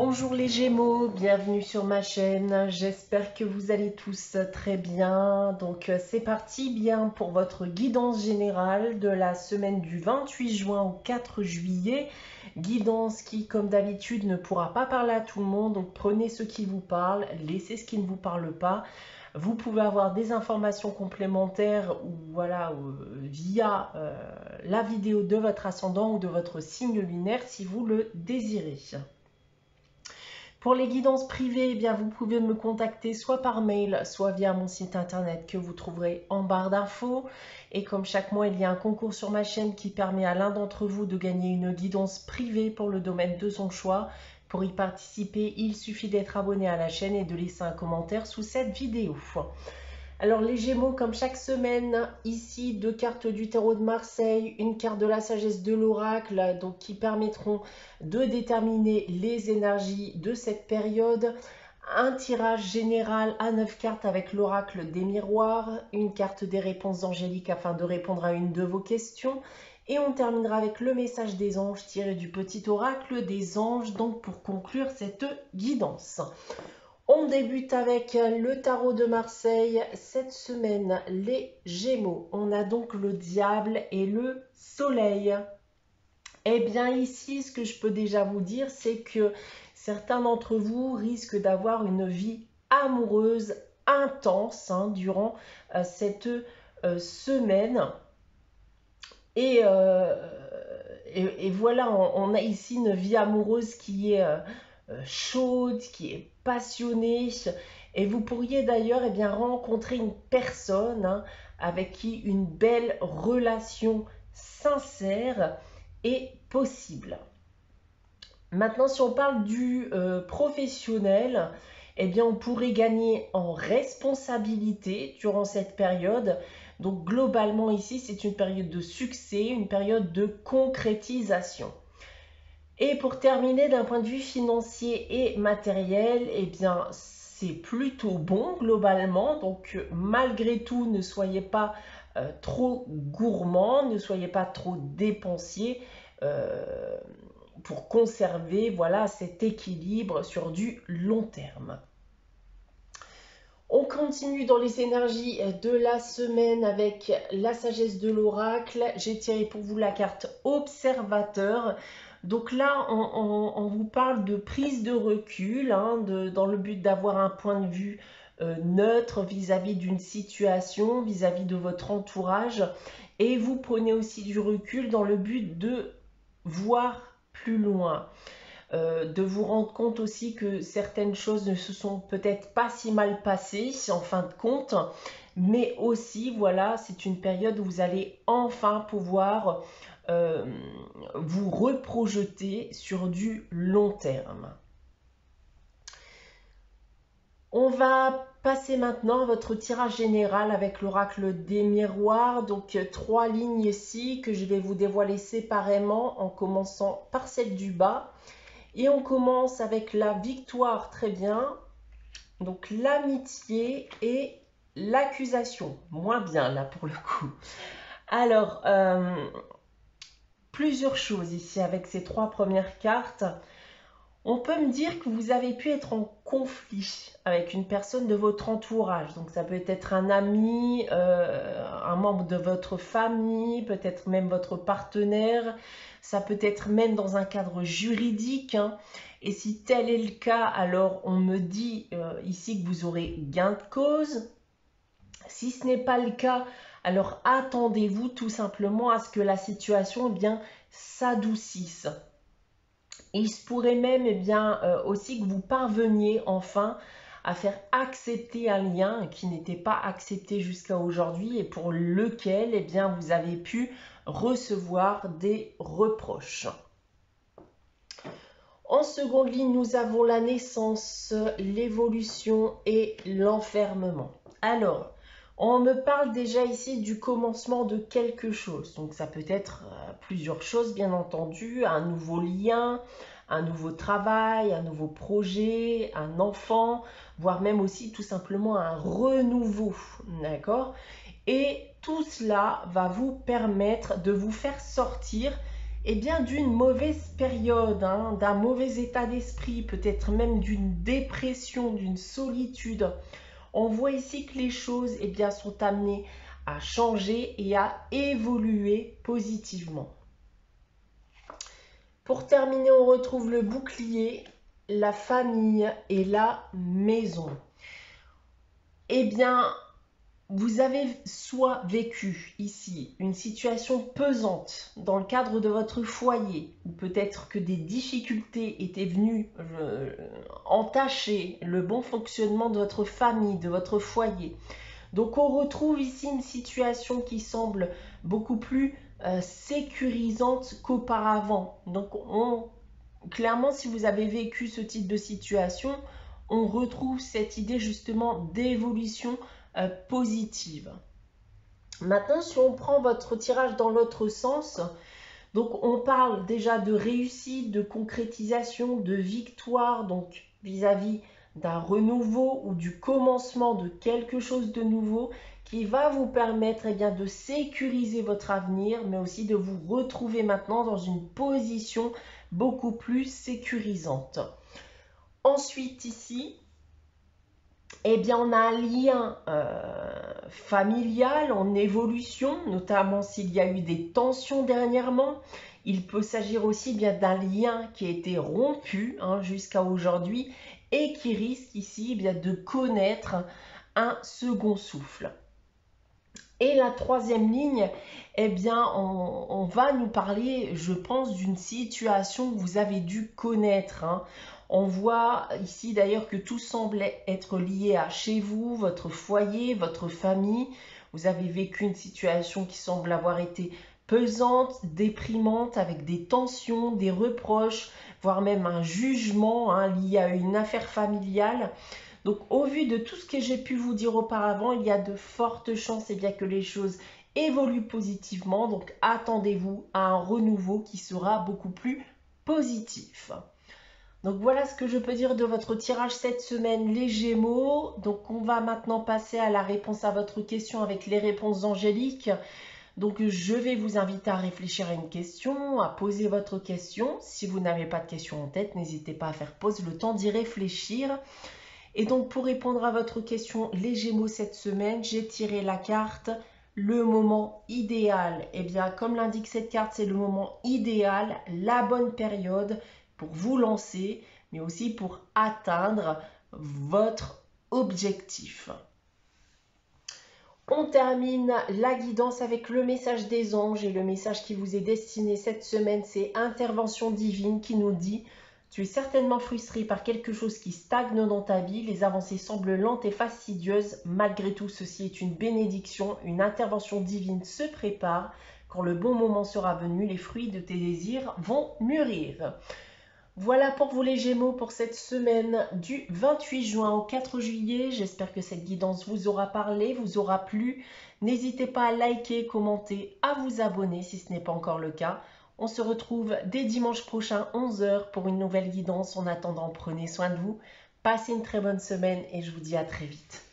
Bonjour les Gémeaux, bienvenue sur ma chaîne. J'espère que vous allez tous très bien. Donc c'est parti bien pour votre guidance générale de la semaine du 28 juin au 4 juillet. Guidance qui, comme d'habitude, ne pourra pas parler à tout le monde. Donc prenez ce qui vous parle, laissez ce qui ne vous parle pas. Vous pouvez avoir des informations complémentaires ou voilà via la vidéo de votre ascendant ou de votre signe lunaire si vous le désirez. Pour les guidances privées, eh bien, vous pouvez me contacter soit par mail, soit via mon site internet que vous trouverez en barre d'infos. Et comme chaque mois, il y a un concours sur ma chaîne qui permet à l'un d'entre vous de gagner une guidance privée pour le domaine de son choix. Pour y participer, il suffit d'être abonné à la chaîne et de laisser un commentaire sous cette vidéo. Alors les Gémeaux, comme chaque semaine, ici 2 cartes du tarot de Marseille, une carte de la sagesse de l'oracle, donc qui permettront de déterminer les énergies de cette période. Un tirage général à 9 cartes avec l'oracle des miroirs, une carte des réponses angéliques afin de répondre à une de vos questions. Et on terminera avec le message des anges tiré du petit oracle des anges, donc pour conclure cette guidance. On débute avec le tarot de Marseille. Cette semaine, les Gémeaux. On a donc le diable et le soleil. Eh bien ici, ce que je peux déjà vous dire, c'est que certains d'entre vous risquent d'avoir une vie amoureuse intense durant cette semaine. Et voilà, on a ici une vie amoureuse qui est chaude, qui est passionnée. Et vous pourriez d'ailleurs rencontrer une personne avec qui une belle relation sincère est possible. Maintenant, si on parle du professionnel, on pourrait gagner en responsabilité durant cette période. Donc globalement ici, c'est une période de succès, une période de concrétisation. Et pour terminer, d'un point de vue financier et matériel, c'est plutôt bon globalement. Donc malgré tout, ne soyez pas trop gourmand, ne soyez pas trop dépensier pour conserver voilà, cet équilibre sur du long terme. On continue dans les énergies de la semaine avec la sagesse de l'oracle. J'ai tiré pour vous la carte observateur. Donc là, on vous parle de prise de recul, dans le but d'avoir un point de vue neutre vis-à-vis d'une situation, vis-à-vis de votre entourage. Et vous prenez aussi du recul dans le but de voir plus loin. De vous rendre compte aussi que certaines choses ne se sont peut-être pas si mal passées en fin de compte, mais aussi voilà, c'est une période où vous allez enfin pouvoir vous reprojeter sur du long terme. On va passer maintenant à votre tirage général avec l'oracle des miroirs. Donc 3 lignes ici que je vais vous dévoiler séparément en commençant par celle du bas. Et on commence avec la victoire, très bien. Donc l'amitié et l'accusation, moins bien là pour le coup. Alors, plusieurs choses ici avec ces 3 premières cartes. On peut me dire que vous avez pu être en conflit avec une personne de votre entourage. Donc ça peut être un ami, un membre de votre famille, peut-être même votre partenaire. Ça peut être même dans un cadre juridique. Et si tel est le cas, alors on me dit ici que vous aurez gain de cause. Si ce n'est pas le cas, alors attendez-vous tout simplement à ce que la situation s'adoucisse. Il se pourrait même aussi que vous parveniez enfin à faire accepter un lien qui n'était pas accepté jusqu'à aujourd'hui et pour lequel vous avez pu recevoir des reproches. En seconde ligne, nous avons la naissance, l'évolution et l'enfermement. Alors, on me parle déjà ici du commencement de quelque chose. Donc ça peut être plusieurs choses, bien entendu. Un nouveau lien, un nouveau travail, un nouveau projet, un enfant, voire même aussi tout simplement un renouveau. D'accord ? Et tout cela va vous permettre de vous faire sortir eh bien, d'une mauvaise période, hein, d'un mauvais état d'esprit, peut-être même d'une dépression, d'une solitude. On voit ici que les choses eh bien, sont amenées à changer et à évoluer positivement. Pour terminer, on retrouve le bouclier, la famille et la maison. Eh bien, vous avez soit vécu ici une situation pesante dans le cadre de votre foyer, ou peut-être que des difficultés étaient venues entacher le bon fonctionnement de votre famille, de votre foyer. Donc on retrouve ici une situation qui semble beaucoup plus sécurisante qu'auparavant. Donc clairement, si vous avez vécu ce type de situation, on retrouve cette idée justement d'évolution positive. Maintenant, si on prend votre tirage dans l'autre sens, donc on parle déjà de réussite, de concrétisation, de victoire, donc vis-à-vis d'un renouveau ou du commencement de quelque chose de nouveau qui va vous permettre bien, de sécuriser votre avenir, mais aussi de vous retrouver maintenant dans une position beaucoup plus sécurisante. Ensuite ici, eh bien, on a un lien familial en évolution, notamment s'il y a eu des tensions dernièrement. Il peut s'agir aussi bien d'un lien qui a été rompu jusqu'à aujourd'hui et qui risque ici bien, de connaître un second souffle. Et la troisième ligne, eh bien, on va nous parler, je pense, d'une situation que vous avez dû connaître. On voit ici d'ailleurs que tout semble être lié à chez vous, votre foyer, votre famille. Vous avez vécu une situation qui semble avoir été pesante, déprimante, avec des tensions, des reproches, voire même un jugement lié à une affaire familiale. Donc au vu de tout ce que j'ai pu vous dire auparavant, il y a de fortes chances bien, que les choses évoluent positivement. Donc attendez-vous à un renouveau qui sera beaucoup plus positif. Donc voilà ce que je peux dire de votre tirage cette semaine, les Gémeaux. Donc on va maintenant passer à la réponse à votre question avec les réponses angéliques. Donc je vais vous inviter à réfléchir à une question, à poser votre question. Si vous n'avez pas de question en tête, n'hésitez pas à faire pause, le temps d'y réfléchir. Et donc pour répondre à votre question, les Gémeaux cette semaine, j'ai tiré la carte le moment idéal. Eh bien comme l'indique cette carte, c'est le moment idéal, la bonne période pour vous lancer, mais aussi pour atteindre votre objectif. On termine la guidance avec le message des anges et le message qui vous est destiné cette semaine, c'est Intervention divine qui nous dit: tu es certainement frustré par quelque chose qui stagne dans ta vie, les avancées semblent lentes et fastidieuses. Malgré tout, ceci est une bénédiction, une intervention divine se prépare. Quand le bon moment sera venu, les fruits de tes désirs vont mûrir. Voilà pour vous les Gémeaux pour cette semaine du 28 juin au 4 juillet. J'espère que cette guidance vous aura parlé, vous aura plu. N'hésitez pas à liker, commenter, à vous abonner si ce n'est pas encore le cas. On se retrouve dès dimanche prochain 11 h pour une nouvelle guidance. En attendant, prenez soin de vous. Passez une très bonne semaine et je vous dis à très vite.